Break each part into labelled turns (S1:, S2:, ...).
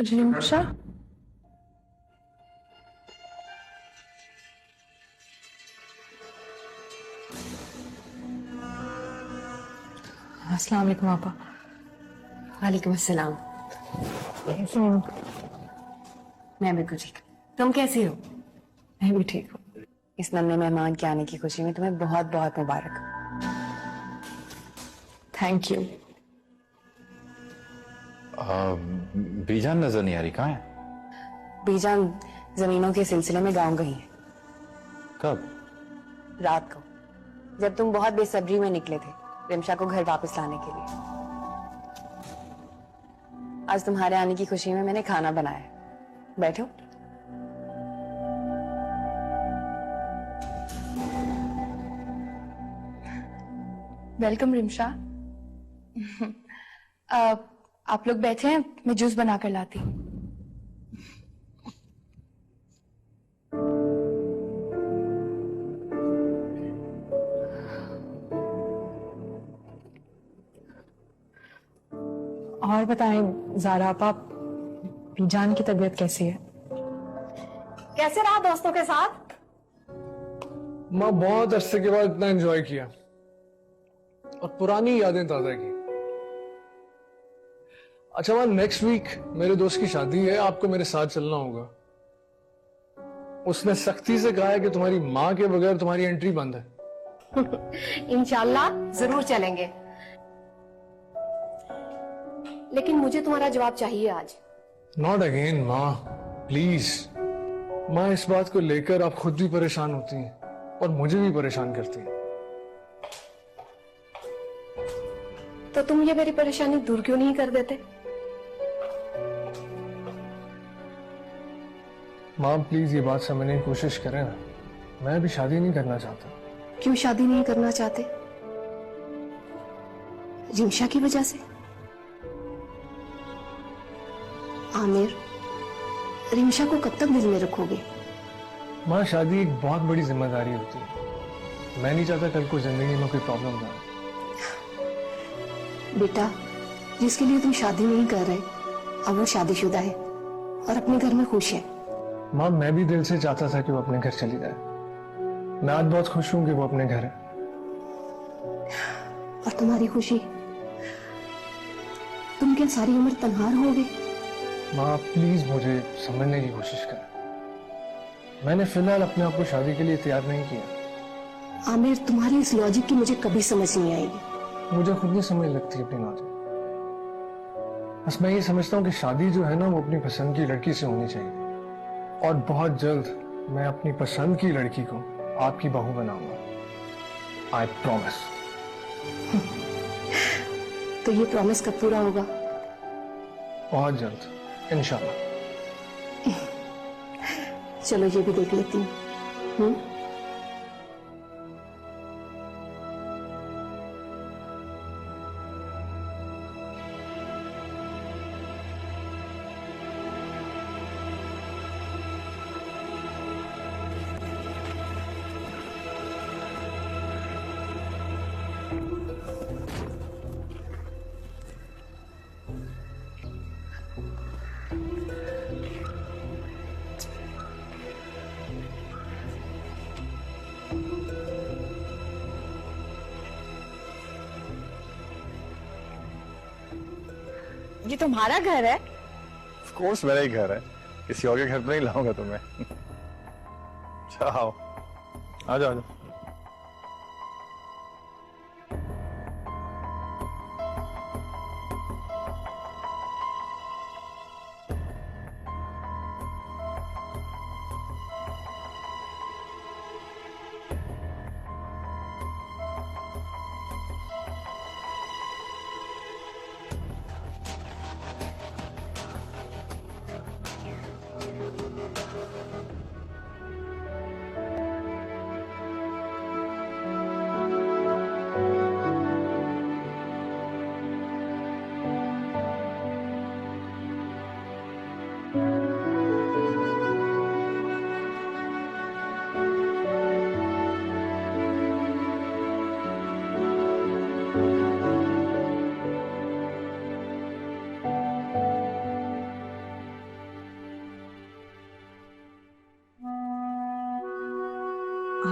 S1: रिम्शा, अस्सलाम वालेकुम आपा।
S2: वालेकुम अस्सलाम।
S1: कैसे हो?
S2: मैं बिल्कुल ठीक। तुम कैसी हो?
S1: मैं भी ठीक हूँ।
S2: इस नन्हे मेहमान के आने की खुशी में तुम्हें बहुत बहुत मुबारक।
S1: Thank you.
S3: बीजान नजर नहीं आ रही, कहाँ है?
S2: बीजान जमीनों के सिलसिले में गांव गई है।
S3: कब?
S2: रात को, जब तुम बहुत बेसब्री में निकले थे रिम्शा को घर वापस लाने के लिए। आज तुम्हारे आने की खुशी में मैंने खाना बनाया। बैठो।
S1: वेलकम रिम्शा। आप लोग बैठे हैं, मैं जूस बना कर लाती हूँ। और बताएं ज़ारा आपा, बीजान की तबीयत कैसी है?
S2: कैसे रहा दोस्तों के साथ?
S4: माँ बहुत अरसे के बाद इतना एंजॉय किया और पुरानी यादें ताजा की। अच्छा माँ, नेक्स्ट वीक मेरे दोस्त की शादी है, आपको मेरे साथ चलना होगा। उसने सख्ती से कहा है कि तुम्हारी माँ के बगैर तुम्हारी एंट्री बंद है।
S5: इंशाल्लाह जरूर चलेंगे, लेकिन मुझे तुम्हारा जवाब चाहिए आज।
S4: नॉट अगेन माँ, प्लीज। माँ, इस बात को लेकर आप खुद भी परेशान होती हैं और मुझे भी परेशान करती हैं।
S5: तो तुम ये मेरी परेशानी दूर क्यों नहीं कर देते?
S4: माँ प्लीज ये बात समझने की कोशिश करें ना। मैं अभी शादी नहीं करना चाहता।
S5: क्यों शादी नहीं करना चाहते? रिम्शा की वजह से? आमिर, रिम्शा को कब तक दिल में रखोगे?
S4: माँ, शादी एक बहुत बड़ी जिम्मेदारी होती है। मैं नहीं चाहता कल को जिंदगी में कोई प्रॉब्लम ना आए।
S5: बेटा, जिसके लिए तुम शादी नहीं कर रहे, अब वो शादीशुदा है और अपने घर में खुश है।
S4: माँ, मैं भी दिल से चाहता था कि वो अपने घर चली जाए। मैं आज बहुत खुश हूं कि वो अपने घर है।
S5: और तुम्हारी खुशी? तुम क्या सारी उम्र तन्हा रहोगे?
S4: माँ प्लीज मुझे समझने की कोशिश कर। मैंने फिलहाल अपने आप को शादी के लिए तैयार नहीं किया।
S5: आमिर, तुम्हारी इस लॉजिक की मुझे कभी समझ नहीं आएगी।
S4: मुझे खुद नहीं समझ लगती अपनी लॉजिक। बस मैं ये समझता हूँ कि शादी जो है ना, वो अपनी पसंद की लड़की से होनी चाहिए। और बहुत जल्द मैं अपनी पसंद की लड़की को आपकी बहू बनाऊंगा। I promise.
S5: तो ये प्रॉमिस कब पूरा होगा?
S4: बहुत जल्द, इंशाल्लाह।
S5: चलो ये भी देख लेती हूँ।
S1: ये तुम्हारा घर है?
S3: ऑफ कोर्स मेरा ही घर है, किसी और के घर पे नहीं लाऊंगा तुम्हें। आओ, आ जाओ, आ जाओ।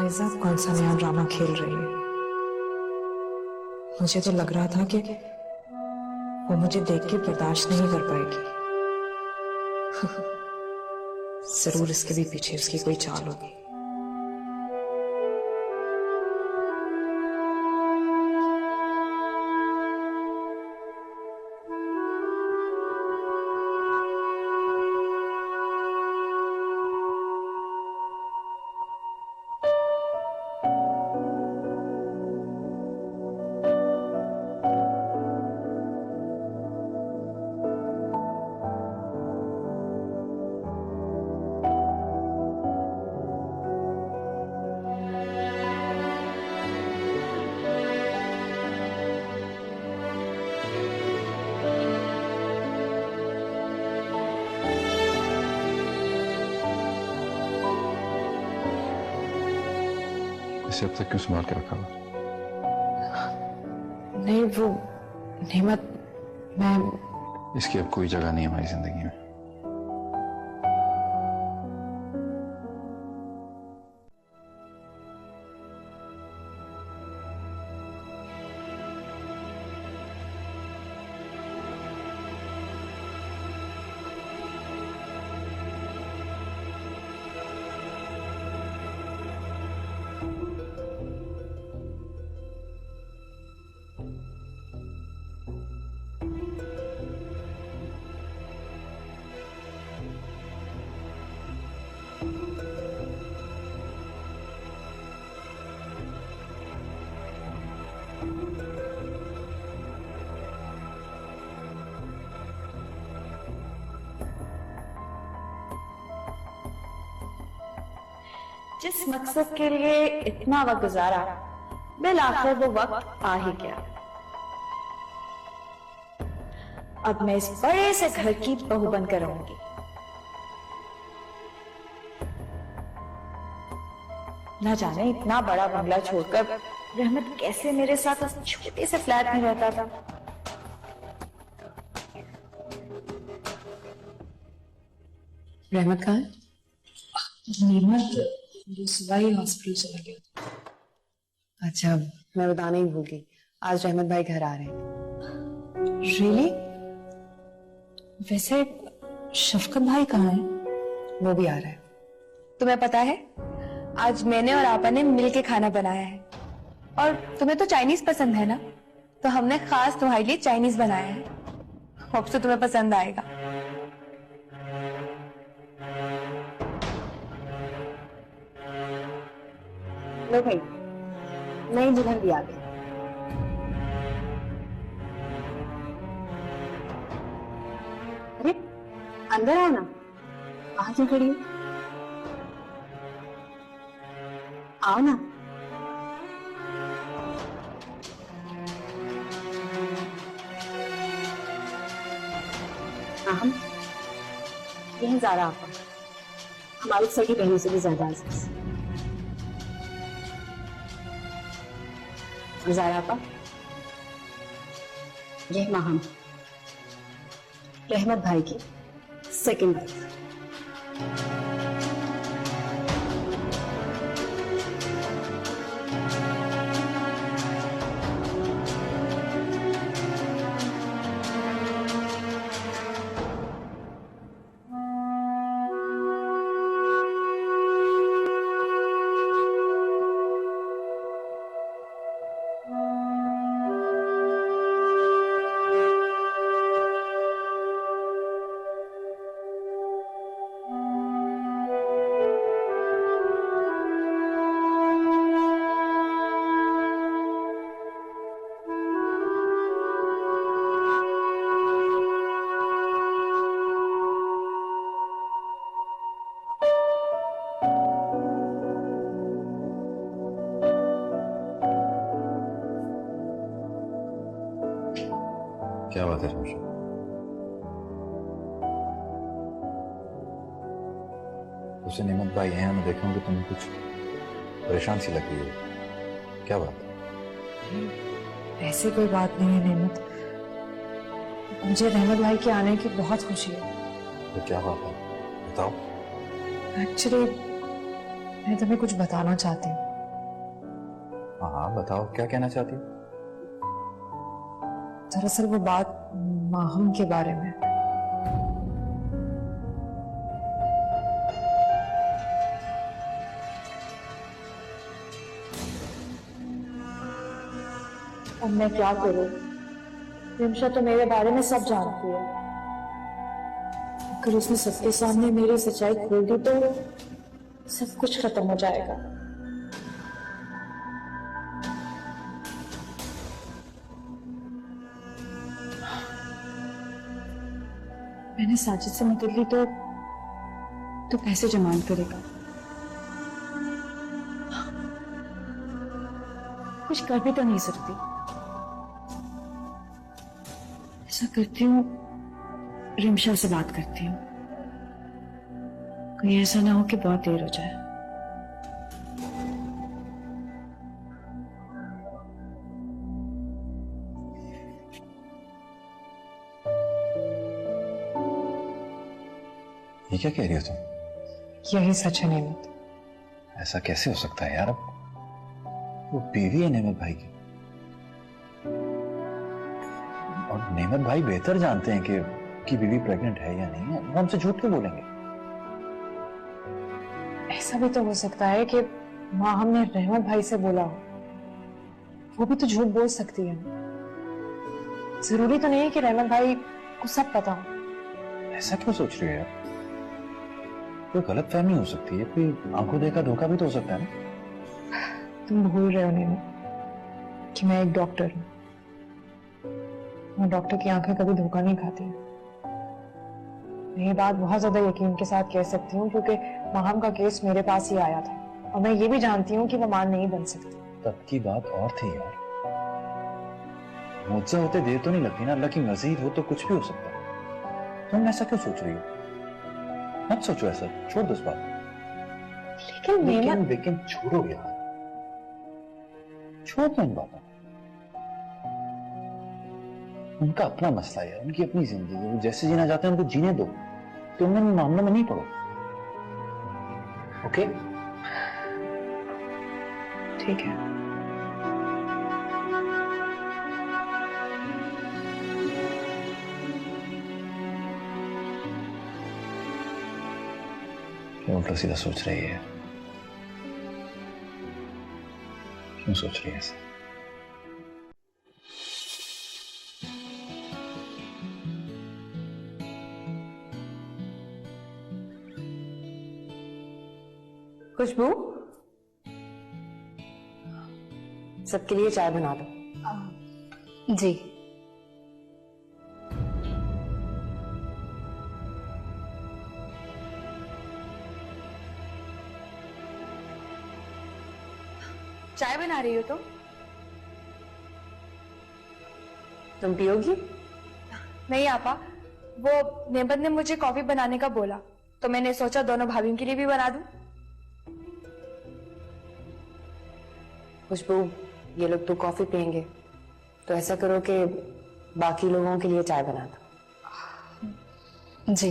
S1: फाइजा कौन सा नया ड्रामा खेल रही है। मुझे तो लग रहा था कि वो मुझे देख के बर्दाश्त नहीं कर पाएगी। जरूर इसके भी पीछे उसकी कोई चाल होगी।
S3: इसे अब तक क्यों संभाल के रखा हुआ?
S1: नहीं वो नेमत, मैं
S3: इसकी अब कोई जगह नहीं है हमारी जिंदगी में।
S6: जिस मकसद के लिए इतना वक्त गुजारा, बिल आखिर वो वक्त आ ही गया। अब मैं इस बड़े से घर की बहू बनकर रहूंगी। ना जाने इतना बड़ा बंगला छोड़कर रहमत कैसे मेरे साथ उस छोटे से फ्लैट में रहता था।
S2: रहमत कहाँ है?
S1: नेमत दूसवाई हॉस्पिटल चला गया।
S2: अच्छा, मैं बताना ही भूल गई, आज रहमत भाई घर आ रहे हैं।
S1: रियली? वैसे शफकत भाई कहाँ है?
S2: वो भी आ रहा है। तुम्हें पता है, आज मैंने और आपा ने मिल के खाना बनाया है। और तुम्हें तो चाइनीज पसंद है ना, तो हमने खास तुम्हारे लिए चाइनीज बनाया है। होप तो तुम्हें पसंद आएगा। लो भाई, नई दुल्हन भी आ गई। अरे अंदर आओ ना, कहाँ से खड़ी हो? आओ ना। हम ये है ज़ारा आपा, हमारी सगी बहनों से भी ज्यादा अजीज। ज़ारा आपा, ये है माहम, रहमत भाई की सेकंड वाइफ।
S3: क्या बात है शमशा? उसे नेमत भाई हैं, मैं देखा हूँ कि तुम्हें कुछ परेशान सी लग रही हो। क्या बात है?
S1: ऐसी कोई बात नहीं है नेमत, मुझे रहमत भाई के आने की बहुत खुशी है।
S3: तो क्या बात है, बताओ।
S1: एक्चुअली मैं तुम्हें कुछ बताना चाहती हूँ।
S3: हाँ हाँ बताओ, क्या कहना चाहती हो?
S1: दरअसल वो बात माहम के बारे में। अब मैं क्या करूं? रिमशा तो मेरे बारे में सब जानती है। अगर उसने सबके सामने मेरी सच्चाई खोल दी तो सब कुछ खत्म हो जाएगा। मैंने साजिद से मदद ली तो पैसे जमान करेगा। कुछ कर भी तो नहीं सकती। ऐसा करती हूँ, रिमशा से बात करती हूँ। कहीं ऐसा ना हो कि बहुत देर हो जाए।
S3: ये क्या कह रही हो तुम?
S1: यही सच है नेमत।
S3: ऐसा कैसे हो सकता है यार? अब वो बीवी है नेमत भाई की, और नेमत भाई बेहतर जानते हैं कि बीवी प्रेग्नेंट है या नहीं है। वो हमसे झूठ क्यों बोलेंगे?
S1: ऐसा भी तो हो सकता है कि माँ हमने रहमत भाई से बोला हो। वो भी तो झूठ बोल सकती है। जरूरी तो नहीं है कि रहमत भाई को सब पता हो।
S3: ऐसा क्यों सोच रही हो यार? कोई गलतफहमी हो सकती है, कोई आंखों देखा धोखा भी तो हो सकता है ना।
S1: तुम भूल रहे हो नेमत कि मैं एक डॉक्टर हूँ। मैं डॉक्टर की आंखें कभी धोखा नहीं खाती। मैं ये बात बहुत ज्यादा यकीन के साथ कह सकती हूँ क्योंकि माहम का केस मेरे पास ही आया था और मैं ये भी जानती हूँ कि वो मां नहीं बन सकती।
S3: तब की बात और थी यार। मुझसे होते देर तो नहीं लगती ना। अल्लाह की मर्जी हो तो कुछ भी हो सकता है। तुम ऐसा क्यों सोच रही हो? मत सोचो ऐसा, छोड़ दो इस बात। लेकिन छोड़ो यार, छोड़ दो इन बातों। उनका अपना मसला है, उनकी अपनी जिंदगी है। वो जैसे जीना चाहते हैं उनको जीने दो। तुम इन मामलों में नहीं पड़ो। ओके?
S1: ठीक है।
S3: क्यों उल्टा सीधा सोच रही है? क्यों सोच रही है ऐसा?
S5: खुशबू, सबके लिए चाय बना दो। जी।
S2: चाय बना रही हो
S5: तुम पियोगी?
S2: नहीं आपा, वो नेमत ने मुझे कॉफी बनाने का बोला तो मैंने सोचा दोनों भाभियों के लिए भी बना दूं।
S5: खुशबू, ये लोग तो कॉफी पियेंगे, तो ऐसा करो कि बाकी लोगों के लिए चाय बना दो। जी।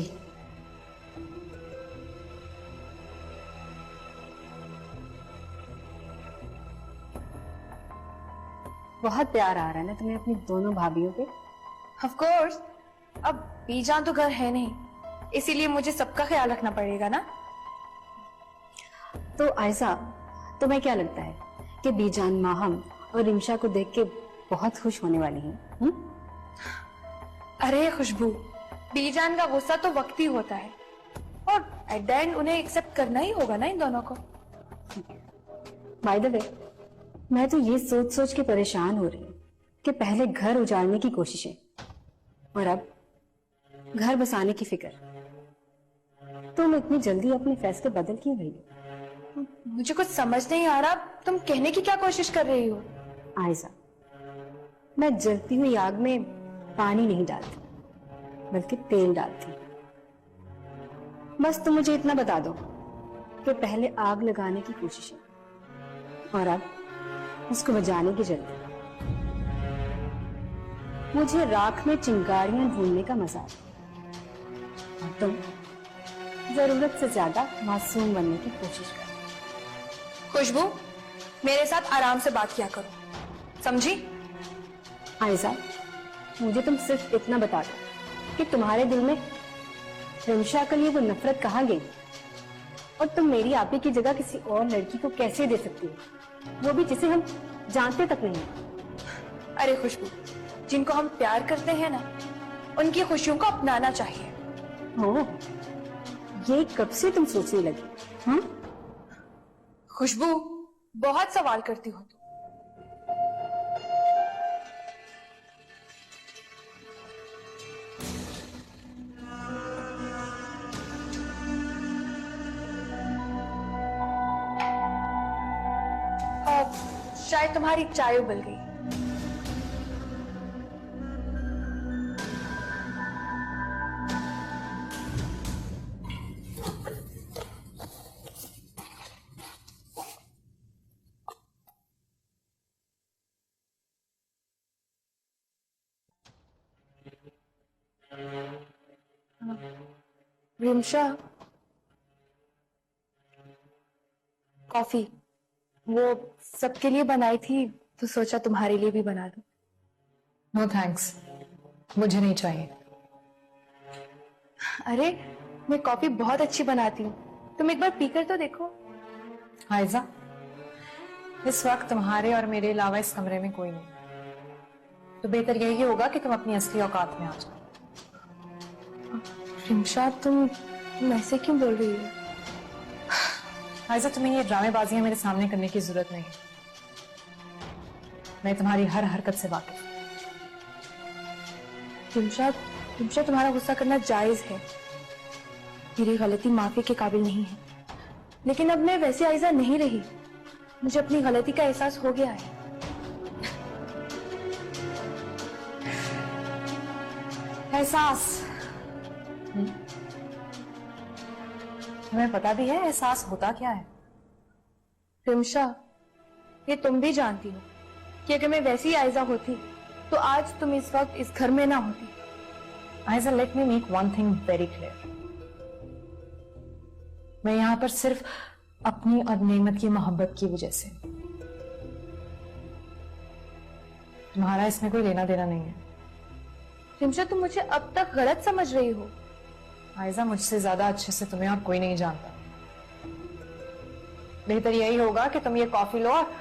S7: बहुत प्यार आ रहा है ना तुम्हें अपनी दोनों भाभियों पे?
S2: ऑफ कोर्स, अब बीजान तो घर है नहीं, इसीलिए मुझे सबका ख्याल रखना पड़ेगा ना।
S7: तो आयशा, तुम्हें क्या लगता है कि बीजान माहम और रिमशा को देख के बहुत खुश होने वाली है?
S2: अरे खुशबू, बीजान का गुस्सा तो वक्त ही होता है और एट द एंड उन्हें एक्सेप्ट करना ही होगा ना इन दोनों को।
S7: बाय द वे, मैं तो ये सोच सोच के परेशान हो रही हूँ कि पहले घर उजाड़ने की कोशिशें और अब घर बसाने की फिक्र। तुम इतनी जल्दी अपने फैसले बदल क्यों रही हो?
S2: मुझे कुछ समझ नहीं आ रहा, तुम कहने की क्या कोशिश कर रही हो?
S7: आयशा, मैं जलती हुई आग में पानी नहीं डालती बल्कि तेल डालती। बस तुम मुझे इतना बता दो कि पहले आग लगाने की कोशिश है और अब उसको बजाने की जल्दी। मुझे राख में चिंगारियां ढूंढने का मजा है और तुम जरूरत से ज्यादा मासूम बनने की कोशिश कर।
S2: खुशबू, मेरे साथ आराम से बात किया करो, समझी?
S7: आयजा, मुझे तुम सिर्फ इतना बता दो कि तुम्हारे दिल में रिमशा के लिए वो नफरत कहाँ गई, और तुम मेरी आपी की जगह किसी और लड़की को कैसे दे सकती हो, वो भी जिसे हम जानते तक नहीं।
S2: अरे खुशबू, जिनको हम प्यार करते हैं ना, उनकी खुशियों को अपनाना चाहिए।
S7: ओह, ये कब से तुम सोचने लगी? हाँ,
S2: खुशबू, बहुत सवाल करती हो तुम। शायद तुम्हारी चाय उबल गई। रिमशा, कॉफी वो सबके लिए बनाई थी, तो सोचा तुम्हारे लिए भी बना दूं।
S1: नो थैंक्स, मुझे नहीं चाहिए।
S2: अरे, मैं कॉफी बहुत अच्छी बनाती हूँ, तुम एक बार पीकर तो देखो।
S1: आयजा, इस वक्त तुम्हारे और मेरे अलावा इस कमरे में कोई नहीं, तो बेहतर यही होगा कि तुम अपनी असली औकात में आ जाओ।
S2: रिमशा, तुम ऐसे क्यों बोल रही हो?
S1: आयजा, तुम्हें ये ड्रामेबाजियां मेरे सामने करने की जरूरत नहीं। मैं तुम्हारी हर हरकत से वाकिफ हूं।
S2: रिमशा, तुम्हारा गुस्सा करना जायज है, मेरी गलती माफी के काबिल नहीं है, लेकिन अब मैं वैसी आयजा नहीं रही। मुझे अपनी गलती का एहसास हो गया है।
S1: एहसास? तुम्हें पता भी है एहसास होता क्या है?
S2: रिमशा, ये तुम भी जानती हो कि अगर मैं वैसी आयजा होती तो आज तुम इस वक्त इस घर में ना होती।
S1: आयजा, let me make one thing very clear. मैं यहां पर सिर्फ अपनी और नेमत की मोहब्बत की वजह से, तुम्हारा इसमें कोई लेना देना नहीं है।
S2: रिमशा, तुम मुझे अब तक गलत समझ रही हो।
S1: आयजा, मुझसे ज्यादा अच्छे से तुम्हें और कोई नहीं जानता। बेहतर यही होगा कि तुम ये कॉफी लो और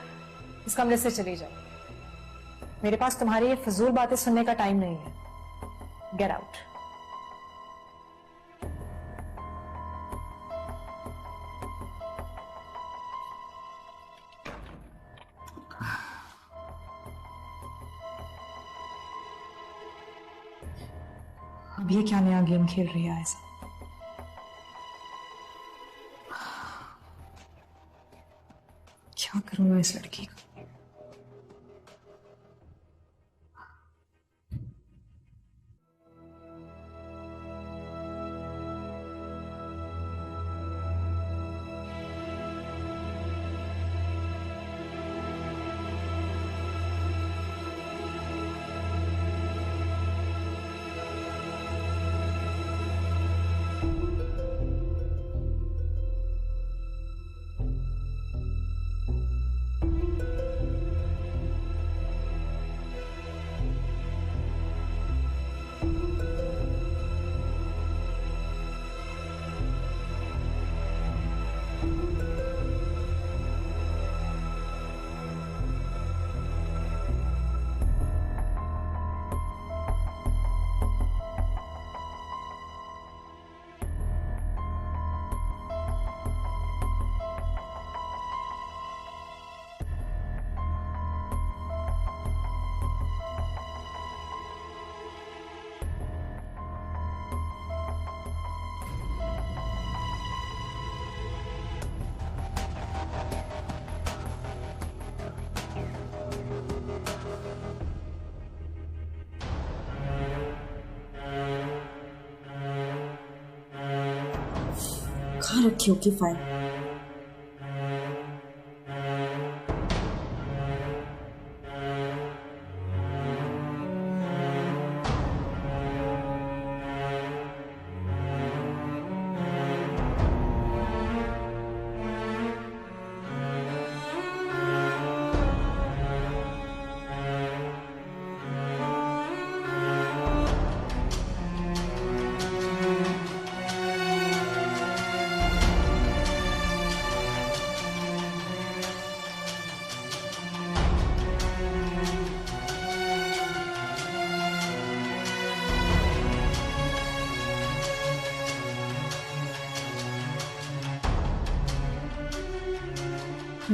S1: इस कमरे से चली जाओ। मेरे पास तुम्हारी ये फजूल बातें सुनने का टाइम नहीं है। Get out. अब ये क्या नया गेम खेल रही है आयजा? क्या करूं मैं इस लड़की को?
S6: कहाँ रखी होगी फाइल?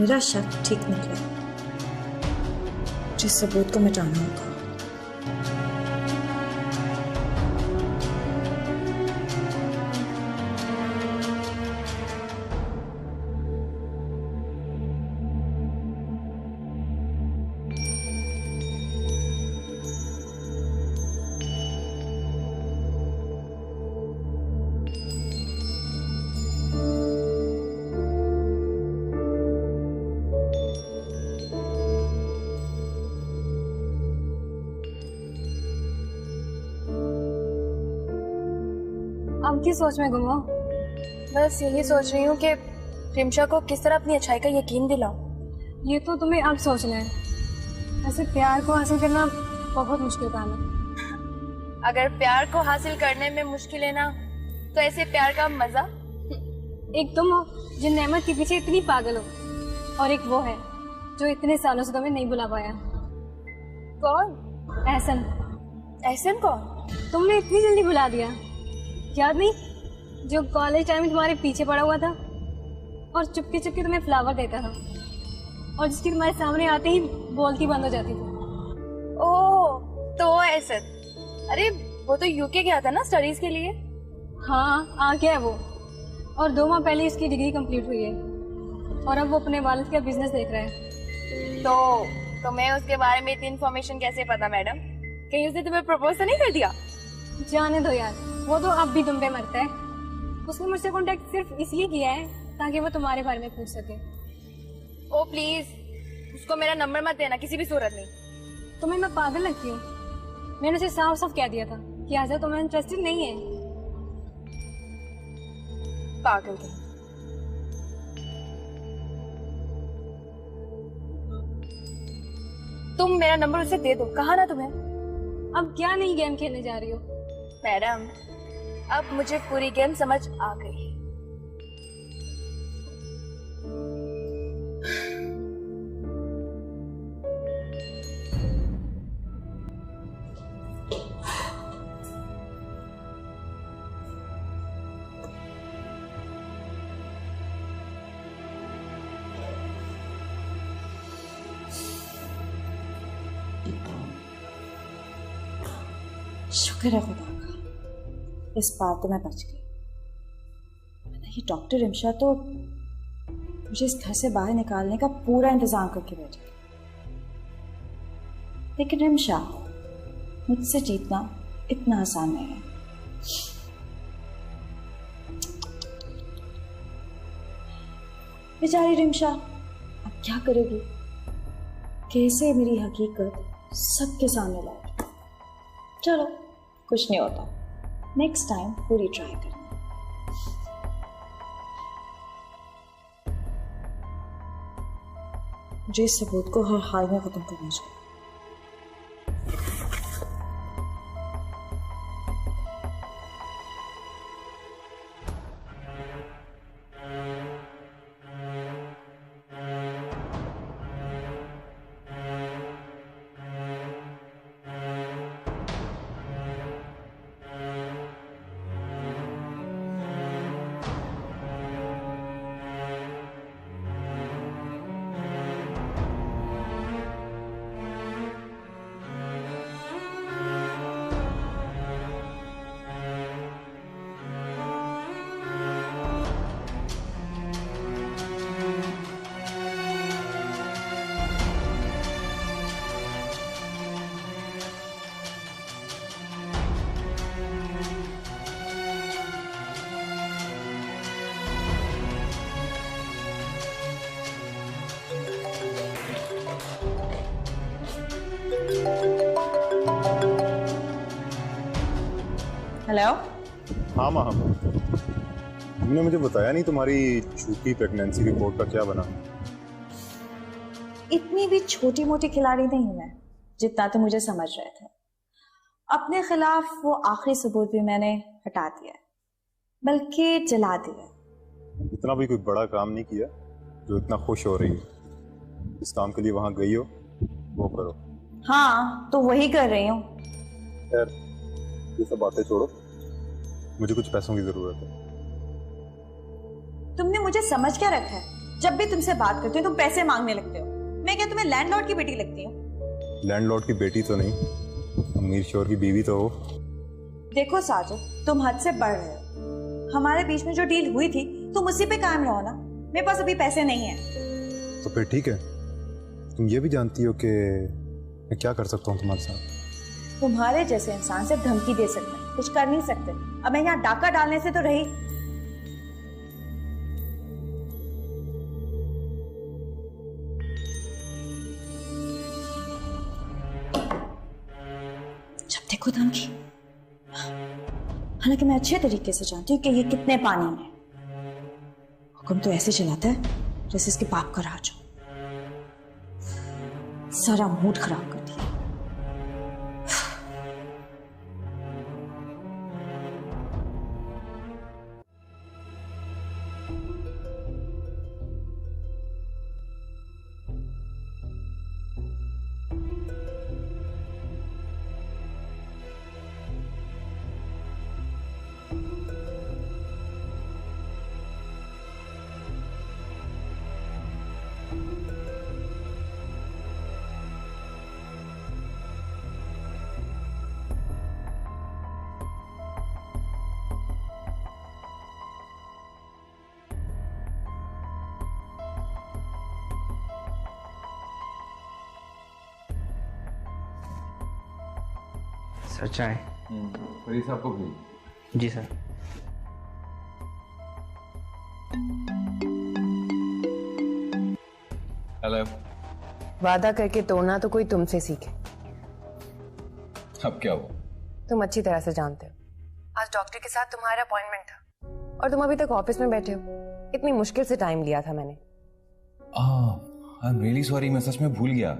S6: मेरा शक ठीक निकला। जिस सबूत को मिटाना होगा।
S7: अब किस सोच में गुम हो?
S2: बस यही सोच रही हूँ कि रिमशा को किस तरह अपनी अच्छाई का यकीन दिलाऊं।
S7: ये तो तुम्हें अब सोचना है। ऐसे प्यार को हासिल करना बहुत मुश्किल काम है।
S2: अगर प्यार को हासिल करने में मुश्किल है ना, तो ऐसे प्यार का मजा।
S7: एक तुम हो जो नेमत के पीछे इतनी पागल हो, और एक वो है जो इतने सालों से तुम्हें नहीं बुला पाया।
S2: कौन?
S7: एहसन।
S2: एहसन कौन?
S7: तुमने इतनी जल्दी बुला दिया, याद नहीं? जो कॉलेज टाइम में तुम्हारे पीछे पड़ा हुआ था और चुपके चुपके तुम्हें फ्लावर देता था, और जिसकी तुम्हारे सामने आते ही बोलती बंद हो जाती थी।
S2: ओह, तो वो एहसन। अरे वो तो यूके गया था ना स्टडीज के लिए।
S7: हाँ, आ गया है वो, और 2 माह पहले इसकी डिग्री कंप्लीट हुई है, और अब वो अपने वालिद का बिजनेस देख रहा है।
S2: तो मैं उसके बारे में इतनी इन्फॉर्मेशन कैसे पता मैडम? कहीं उसने तुम्हें प्रपोज तो नहीं कर दिया?
S7: जाने दो यार, वो तो अब भी तुम पे मरता है। उसने मुझसे कांटेक्ट सिर्फ इसलिए किया है ताकि वो तुम्हारे बारे में पूछ सके।
S2: ओ प्लीज, उसको मेरा नंबर मत देना किसी भी सूरत में।
S7: तुम्हें मैं पागल लगती हूँ? मैंने उसे साफ साफ कह दिया था कि आजा तुम्हें इंटरेस्टेड नहीं है।
S2: पागल कहीं। तुम मेरा नंबर उसे दे दो, कहा ना तुम्हें।
S7: अब क्या नई गेम खेलने जा रही हो?
S2: मैडम, अब मुझे पूरी गेम समझ आ गई।
S6: शुक्र है खुदा का, इस बार तो मैं बच गई। ये डॉक्टर रिमशा तो मुझे इस घर से बाहर निकालने का पूरा इंतजाम करके बैठी। लेकिन रिमशा, मुझसे जीतना इतना आसान नहीं है। बेचारी रिमशा अब क्या करेगी? कैसे मेरी हकीकत सबके सामने लाए? चलो, कुछ नहीं होता, नेक्स्ट टाइम पूरी ट्राई करना। मुझे इस सबूत को हर हाल में खत्म करना चाहिए। हेलो।
S8: हाँ माँ, तुमने मुझे बताया नहीं तुम्हारी झूठी प्रेगनेंसी रिपोर्ट का क्या बना?
S6: इतनी भी छोटी मोटी खिलाड़ी नहीं हूं मैं, जितना तो मुझे समझ रहे थे। अपने खिलाफ वो आखिरी सबूत भी मैंने हटा दिया, बल्कि जला दिया।
S8: इतना भी कोई बड़ा काम नहीं किया जो इतना खुश हो रही हो। इस काम के लिए वहां गई हो, वो करो।
S6: हाँ, तो वही कर रही हूँ।
S8: खैर, ये सब बातें छोड़ो, मुझे कुछ पैसों की जरूरत है।
S6: तुमने मुझे समझ क्या रखा है? जब भी तुमसे बात करती हूँ तुम पैसे मांगने लगते हो। मैं क्या तुम्हें लैंडलॉर्ड की बेटी लगती हूँ?
S8: लैंडलॉर्ड की बेटी तो नहीं, अमीर शोर की बीवी तो हो।
S6: देखो साजिद, तुम हद से बढ़ रहे हो। हमारे बीच में जो डील हुई थी तुम उसी पे कायम रहो ना। मेरे पास अभी पैसे नहीं है।
S8: तो फिर ठीक है, तुम ये भी जानती हो कि मैं क्या कर सकता हूँ तुम्हारे साथ।
S6: तुम्हारे जैसे इंसान सिर्फ धमकी दे सकते हैं, कुछ कर नहीं सकते। अब मैं यहाँ डाका डालने से तो रही। जब देखो धमकी। हालांकि मैं अच्छे तरीके से जानती हूँ कि ये कितने पानी में है। हुक्म तो ऐसे चलाता है जैसे इसके बाप का राज हो। सारा मूड खराब कर दिया।
S9: सर चाय।
S10: फरीद साहब को भी।
S9: जी सर।
S10: हेलो।
S5: वादा करके तोड़ना तो कोई तुमसे सीखे।
S10: अब क्या हुआ?
S5: तुम अच्छी तरह से जानते हो, आज डॉक्टर के साथ तुम्हारा अपॉइंटमेंट था और तुम अभी तक ऑफिस में बैठे हो। इतनी मुश्किल से टाइम लिया था मैंने।
S10: आई एम रियली सॉरी, मैं सच में भूल गया।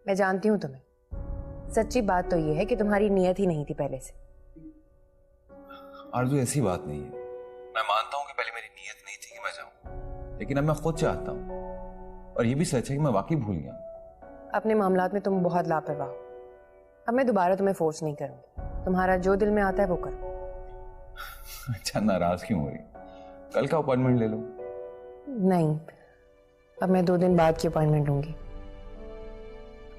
S5: मैं जानती हूँ तुम्हें। सच्ची बात तो ये है कि तुम्हारी नियत ही नहीं थी पहले से।
S10: आरज़ू, ऐसी बात नहीं है। मैं मानता हूँ कि पहले मेरी नियत नहीं थी कि मैं जाऊं, लेकिन अब मैं खुद चाहता हूँ। और ये भी सच है कि मैं वाकई भूल गया।
S5: अपने मामलात में तुम बहुत लापरवाह हो। अब मैं दोबारा तुम्हें फोर्स नहीं करूंगी। तुम्हारा जो दिल में आता है वो करो।
S10: अच्छा, नाराज क्यों हो रही? कल का अपॉइंटमेंट ले लो।
S5: नहीं, अब मैं 2 दिन बाद की अपॉइंटमेंट लूंगी।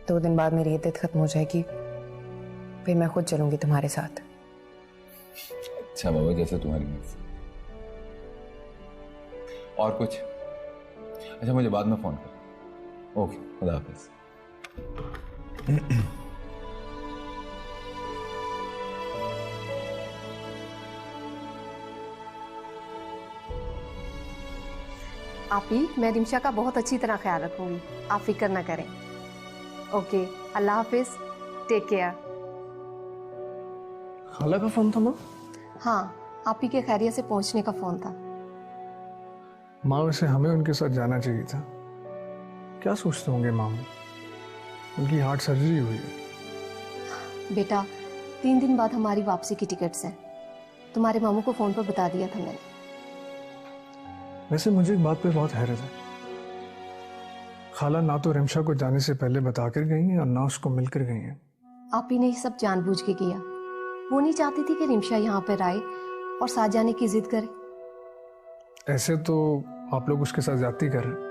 S5: 2 दिन बाद मेरी इद्दत खत्म हो जाएगी, फिर मैं खुद चलूंगी तुम्हारे साथ।
S10: अच्छा बाबा, जैसे तुम्हारी मर्जी। और कुछ? अच्छा, मुझे बाद में फोन कर। ओके, खुदा हाफिज।
S7: आपी, मैं रिमशा का बहुत अच्छी तरह ख्याल रखूंगी, आप फिक्र ना करें। ओके, अल्लाह हाफिज, टेक केयर।
S4: खाला का फोन था माँ?
S7: हाँ, आपी के खैरियत से पहुंचने का फोन था।
S4: माँ, वैसे हमें उनके साथ जाना चाहिए था। क्या सोचते होंगे मामू? उनकी हार्ट सर्जरी हुई है।
S7: बेटा, 3 दिन बाद हमारी वापसी की टिकट्स हैं। तुम्हारे मामू को फोन पर बता दिया था मैंने।
S4: वैसे मुझे एक बात पे बहुत हैरत है। खाला ना तो रिमशा को जाने से पहले बताकर गई हैं और ना उसको मिलकर गई हैं।
S7: आप ही ने ये सब जानबूझ के किया। वो नहीं चाहती थी कि रिमशा यहाँ पर आए और साथ जाने की जिद करे।
S4: ऐसे तो आप लोग उसके साथ ज्यादती कर रहे हैं।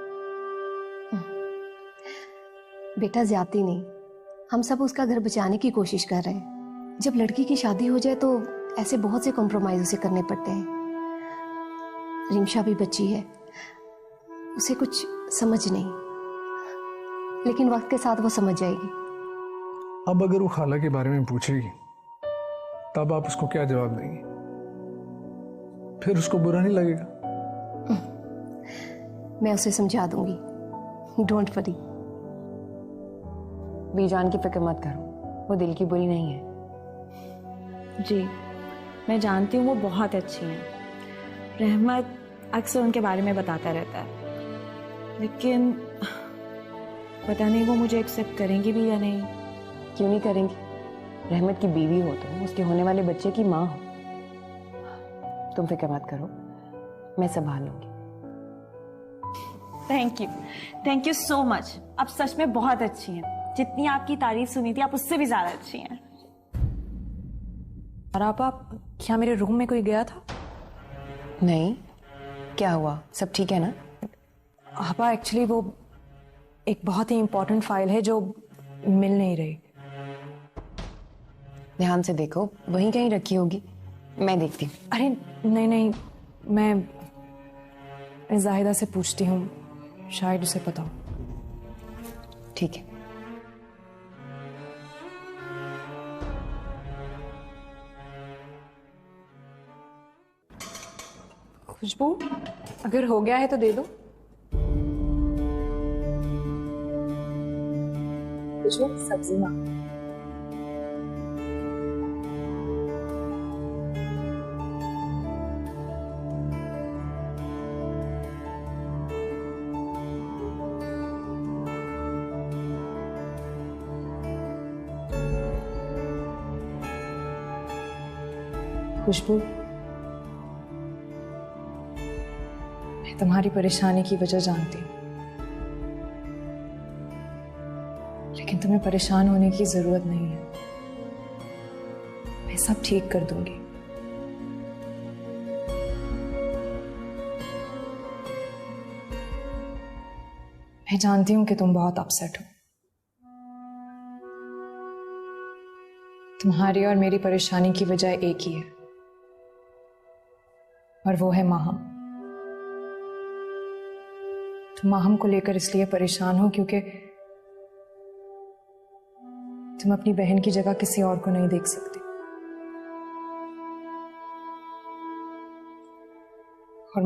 S7: बेटा, ज्यादती नहीं, हम सब उसका घर बचाने की कोशिश कर रहे हैं। जब लड़की की शादी हो जाए तो ऐसे बहुत से कॉम्प्रोमाइज उसे करने पड़ते हैं। रिमशा भी बच्ची है, उसे कुछ समझ नहीं, लेकिन वक्त के साथ वो समझ जाएगी।
S4: अब अगर वो खाला के बारे में पूछेगी तब आप उसको क्या जवाब देंगे? फिर उसको बुरा नहीं लगेगा?
S7: मैं उसे समझा दूंगी, डोंट वरी।
S5: बीजान की फिक्र मत करो, वो दिल की बुरी नहीं है।
S6: जी, मैं जानती हूँ वो बहुत अच्छी हैं। रहमत अक्सर उनके बारे में बताता रहता है, लेकिन पता नहीं वो मुझे एक्सेप्ट करेंगी भी या नहीं।
S5: क्यों नहीं करेंगी? रहमत की बीवी हो तुम, उसके होने वाले बच्चे की माँ हो। तुम फिक्र मत करो, मैं संभाल लूंगी।
S6: Thank you so much. आप सच में बहुत अच्छी हैं। जितनी आपकी तारीफ सुनी थी, आप उससे भी ज्यादा अच्छी हैं।
S1: और आप क्या मेरे रूम में कोई गया था?
S5: नहीं, क्या हुआ? सब ठीक है ना?
S6: आपा एक्चुअली वो एक बहुत ही इंपॉर्टेंट फाइल है जो मिल नहीं रही।
S5: ध्यान से देखो, वहीं कहीं रखी होगी, मैं देखती हूँ।
S6: अरे नहीं नहीं, मैं जाहिदा से पूछती हूँ, शायद उसे पता हो।
S5: ठीक है।
S6: खुशबू, अगर हो गया है तो दे दो। खुशबू, सब्जी ना। खुशबू, मैं तुम्हारी परेशानी की वजह जानती हूँ, लेकिन तुम्हें परेशान होने की जरूरत नहीं है। मैं सब ठीक कर दूंगी। मैं जानती हूं कि तुम बहुत अपसेट हो। तुम्हारी और मेरी परेशानी की वजह एक ही है, और वो है माहम। तुम माहम को लेकर इसलिए परेशान हो क्योंकि तुम अपनी बहन की जगह किसी और को नहीं देख सकती, और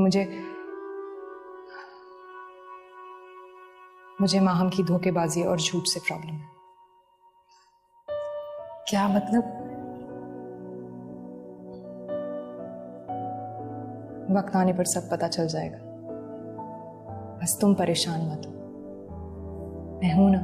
S6: मुझे माहम की धोखेबाजी और झूठ से प्रॉब्लम है।
S5: क्या मतलब?
S6: वक्त आने पर सब पता चल जाएगा, बस तुम परेशान मत हो। मैं हूं ना।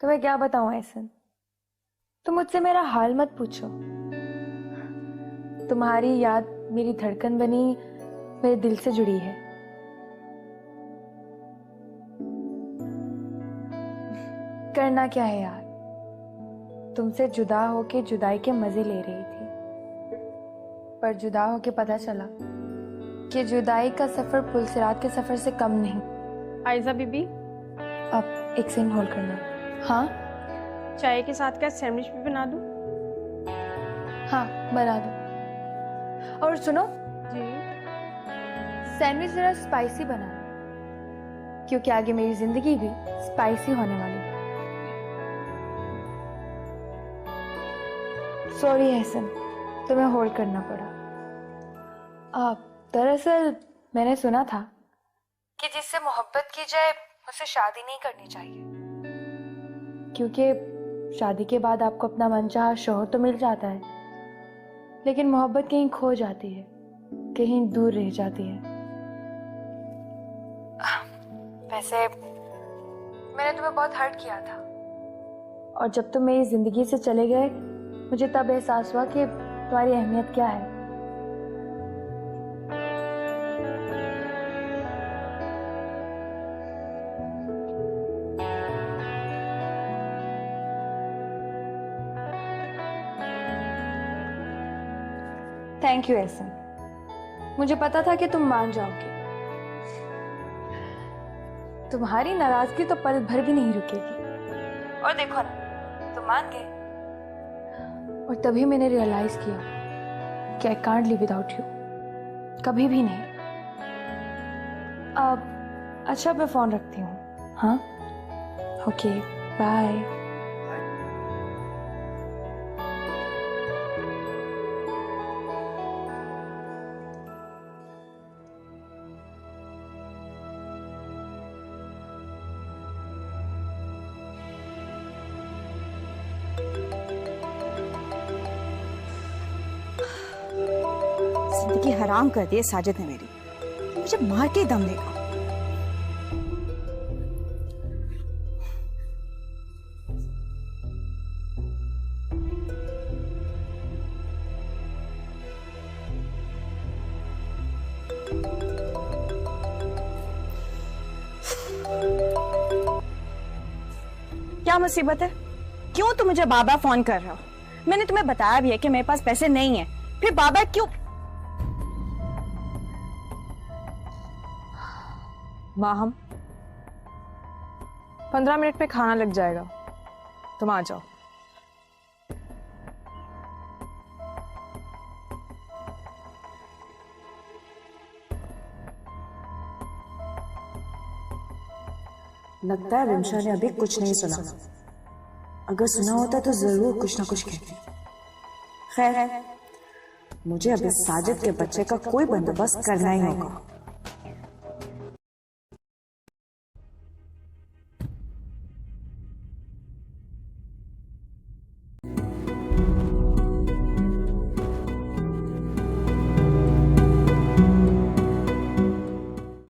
S2: तो मैं क्या बताऊं एहसन, तुम मुझसे मेरा हाल मत पूछो। तुम्हारी याद मेरी धड़कन बनी, मेरे दिल से जुड़ी है। करना क्या है यार, तुमसे जुदा होके जुदाई के मजे ले रही थी, पर जुदा होके पता चला कि जुदाई का सफर पुलसिरात के सफर से कम नहीं।
S11: आयजा बीबी,
S2: अब एक सेकंड होल्ड करना। हाँ,
S11: चाय के साथ क्या सैंडविच भी बना दूं?
S2: हाँ बना दो। और सुनो
S11: जी,
S2: सैंडविच जरा स्पाइसी बना, क्योंकि आगे मेरी जिंदगी भी स्पाइसी होने वाली है। सॉरी एहसन, तुम्हें होल्ड करना पड़ा। दरअसल मैंने सुना था कि जिससे मोहब्बत की जाए उससे शादी नहीं करनी चाहिए, क्योंकि शादी के बाद आपको अपना मनचाहा शौहर तो मिल जाता है, लेकिन मोहब्बत कहीं खो जाती है, कहीं दूर रह जाती है। वैसे मैंने तुम्हें बहुत हर्ट किया था, और जब तुम मेरी जिंदगी से चले गए मुझे तब एहसास हुआ कि तुम्हारी अहमियत क्या है। थैंक यू एहसन, मुझे पता था कि तुम मान जाओगे। तुम्हारी नाराजगी तो पल भर भी नहीं रुकेगी, और देखो ना, तुम मान गए। और तभी मैंने रियलाइज किया कि I can't live without you, कभी भी नहीं। अब अच्छा, मैं फोन रखती हूँ। हाँ, ओके, बाय।
S6: जिंदगी हराम कर दी है साजिद ने मेरी, मुझे मार के ही दम देगा। क्या मुसीबत है? क्यों तुम मुझे बाबा फोन कर रहे हो? मैंने तुम्हें बताया भी है कि मेरे पास पैसे नहीं है, फिर बाबा क्यों?
S5: माँ, हम 15 मिनट में खाना लग जाएगा, तुम आ जाओ। लगता है रिमशा ने अभी कुछ नहीं सुना, अगर सुना होता तो जरूर कुछ ना कुछ कहती। खैर, मुझे अभी साजिद के बच्चे का कोई बंदोबस्त करना ही होगा।